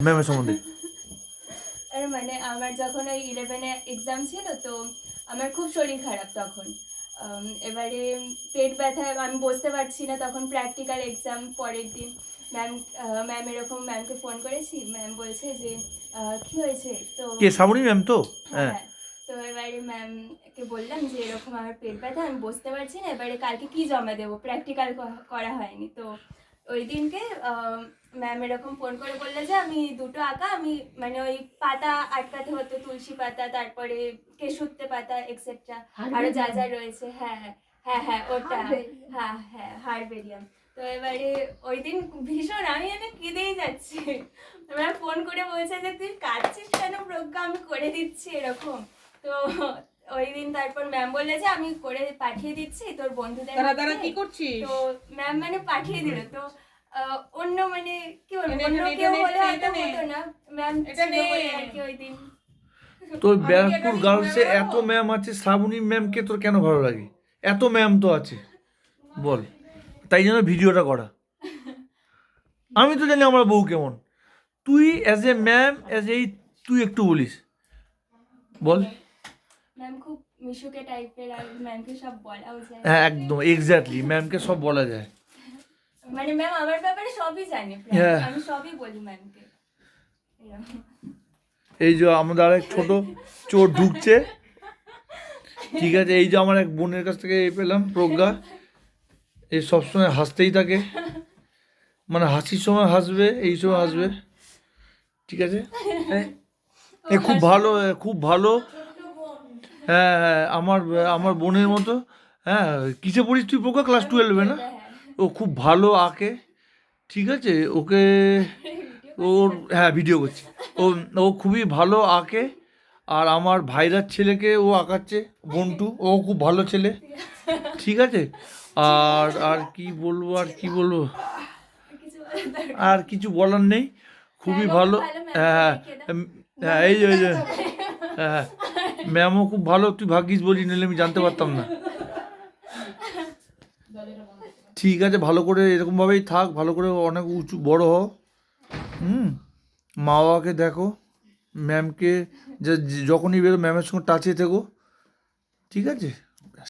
ম্যামের সম্বন্ধে। আর মানে আমার যখন ওই 11-এ এক্সাম ছিল, তো আমার খুব শরীর খারাপ তখন। এবারে পেট ব্যথা, আমি বসতে পারছি না, তখন প্র্যাকটিক্যাল এক্সাম পরের দিন। ম্যাম এরকম ম্যামকে ফোন করেছি, ম্যাম বলছে যে কি হয়েছে, তো কে শ্রাবণী ম্যাম তো? হ্যাঁ হ্যাঁ। হ্যাঁ। তো এবারে ম্যামকে বললাম যে এরকম আমার পেট ব্যথা, আমি বসতে পারছি না, এবারে কালকে কি জমা দেবো, প্র্যাকটিক্যাল করা হয়নি। তো ওই দিনকে ম্যাম এরকম ফোন করে বললে যে আমি দুটো আঁকা, আমি মানে ওই পাতা আটকাতে হতো, তুলসী পাতা, তারপরে কেশুত্তে পাতা, এক্সেট্রা আরো যা যা রয়েছে। হ্যাঁ হ্যাঁ হ্যাঁ হ্যাঁ ওটা, হ্যাঁ হ্যাঁ হারবেরিয়াম। তো এবারে ওই দিন ভীষণ আমি কেঁদেই যাচ্ছি। ম্যাম ফোন করে বলছে যে তুই কাঁদছিস কেন প্রজ্ঞা, আমি করে দিচ্ছি এরকম। তো ওই দিন তারপর ম্যাম বললে যে আমি করে পাঠিয়ে দিচ্ছি তোর বন্ধুদের তারা কি করছিস। তো ম্যাম মানে পাঠিয়ে দিল। তো অন্য মানে কি বলবো, অন্য কেউ হলে হয়তো হতো না, ম্যাম ছিল বলে আর কি ওই দিন। তোর ব্যারাকপুর গার্লসে এত ম্যাম আছে, শ্রাবণী ম্যামকে তোর কেন ভালো লাগে? এত ম্যাম তো আছে, বল। তাই জন্য ভিডিওটা করা। আমি তো জানি আমার বউ কেমন। তুই অ্যাজ এ ম্যাম, তুই একটু বলিস, বল। ম্যাম খুব মিশুকে টাইপের, আর ম্যামকে সব বলাও যায়। হ্যাঁ একদম এক্স্যাক্টলি, ম্যামকে সব বলা যায়। মানে ম্যাম আমার ব্যাপারে সবই জানে, হ্যাঁ। আমি সবই বলি ম্যামকে। এই যে আমাদের আরেক ছোট চোর ঢুকছে, ঠিক আছে। এই যে আমার এক বোনের কাছ থেকে পেলাম, প্রজ্ঞা। এই সবসময় হাসতেই থাকে, মানে হাসির সময় হাসবে, এই সময় হাসবে, ঠিক আছে। এ খুব ভালো, খুব ভালো। হ্যাঁ হ্যাঁ, আমার আমার বোনের মতো। হ্যাঁ, কিসে পড়িস তুই প্রজ্ঞা? ক্লাস 12 না? ও খুব ভালো আঁকে, ঠিক আছে। ওকে ওর, হ্যাঁ ভিডিও করছি। ও ও খুবই ভালো আঁকে। আর আমার ভাইরার ছেলেকে ও আঁকাচ্ছে, বন্টু, ও খুব ভালো ছেলে, ঠিক আছে। আর আর কি বলবো, আর কি বলবো, আর কিছু বলার নেই। খুবই ভালো। হ্যাঁ হ্যাঁ, এই যে হ্যাঁ, ম্যামও খুব ভালো। তুই ভাগ্যিস বলি, নিলে আমি জানতে পারতাম না। ঠিক আছে, ভালো করে এরকমভাবেই থাক, ভালো করে অনেক উঁচু বড় হও। মা বাবাকে দেখো, ম্যামকে যখনই বেরো ম্যামের সঙ্গে টাচে থেকো, ঠিক আছে।